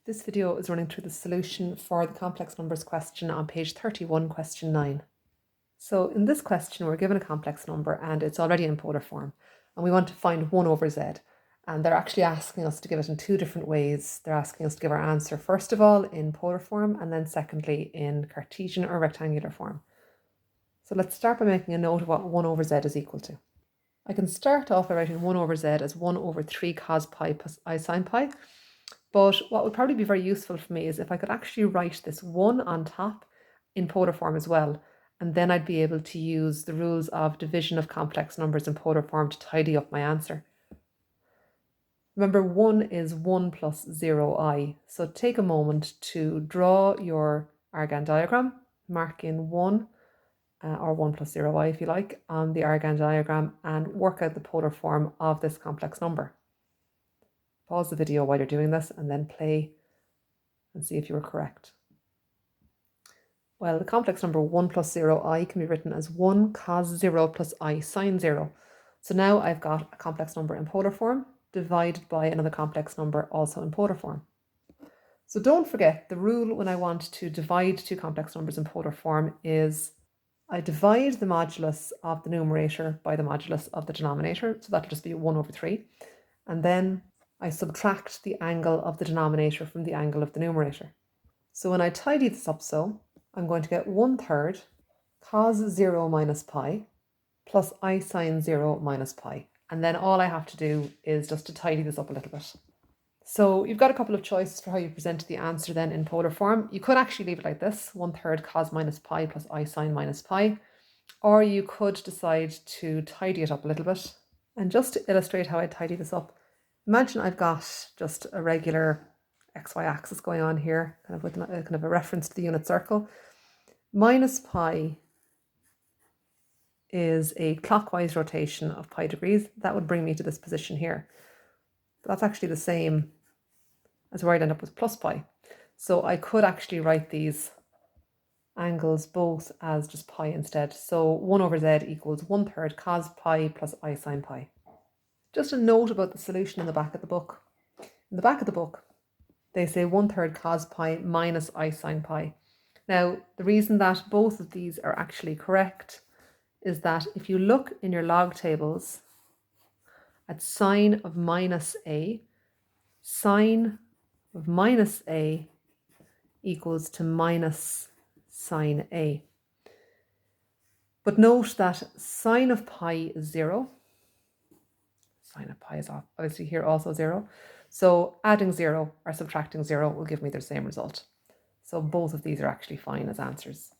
This video is running through the solution for the complex numbers question on page 31, question 9. So in this question, we're given a complex number and it's already in polar form, and we want to find 1 over z. And they're actually asking us to give it in two different ways. They're asking us to give our answer, first of all, in polar form, and then secondly, in Cartesian or rectangular form. So let's start by making a note of what 1 over z is equal to. I can start off by writing 1 over z as 1 over 3 cos pi plus I sine pi. But what would probably be very useful for me is if I could actually write this 1 on top in polar form as well, and then I'd be able to use the rules of division of complex numbers in polar form to tidy up my answer. Remember, 1 is 1 plus 0i, so take a moment to draw your Argand diagram, mark in 1 or 1 plus 0i if you like on the Argand diagram, and work out the polar form of this complex number. Pause the video while you're doing this and then play and see if you were correct. Well, the complex number 1 plus 0i can be written as 1 cos 0 plus I sine 0. So now I've got a complex number in polar form divided by another complex number also in polar form. So don't forget, the rule when I want to divide two complex numbers in polar form is I divide the modulus of the numerator by the modulus of the denominator. So that'll just be 1 over 3. And then I subtract the angle of the denominator from the angle of the numerator. So when I tidy this up, I'm going to get 1/3 cos 0 minus pi plus I sine 0 minus pi. And then all I have to do is just to tidy this up a little bit. So you've got a couple of choices for how you present the answer then in polar form. You could actually leave it like this, 1/3 cos minus pi plus I sine minus pi. Or you could decide to tidy it up a little bit. And just to illustrate how I tidy this up, imagine I've got just a regular xy axis going on here, kind of with a reference to the unit circle. Minus pi is a clockwise rotation of pi degrees. That would bring me to this position here. But that's actually the same as where I'd end up with plus pi. So I could actually write these angles both as just pi instead. So 1 over z equals 1/3 cos pi plus I sine pi. Just a note about the solution in the back of the book. In the back of the book, they say 1/3 cos pi minus I sine pi. Now, the reason that both of these are actually correct is that if you look in your log tables at sine of minus a, sine of minus a equals to minus sine a. But note that sine of pi is 0. Sine of pi is obviously here also 0. So adding 0 or subtracting 0 will give me the same result. So both of these are actually fine as answers.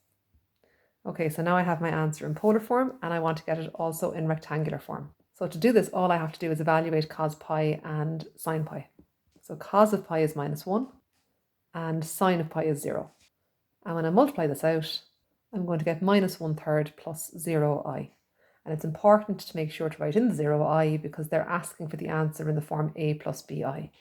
Okay, so now I have my answer in polar form and I want to get it also in rectangular form. So to do this, all I have to do is evaluate cos pi and sine pi. So cos of pi is -1 and sine of pi is 0. And when I multiply this out, I'm going to get -1/3 plus 0i. And it's important to make sure to write in the 0i because they're asking for the answer in the form a plus bi.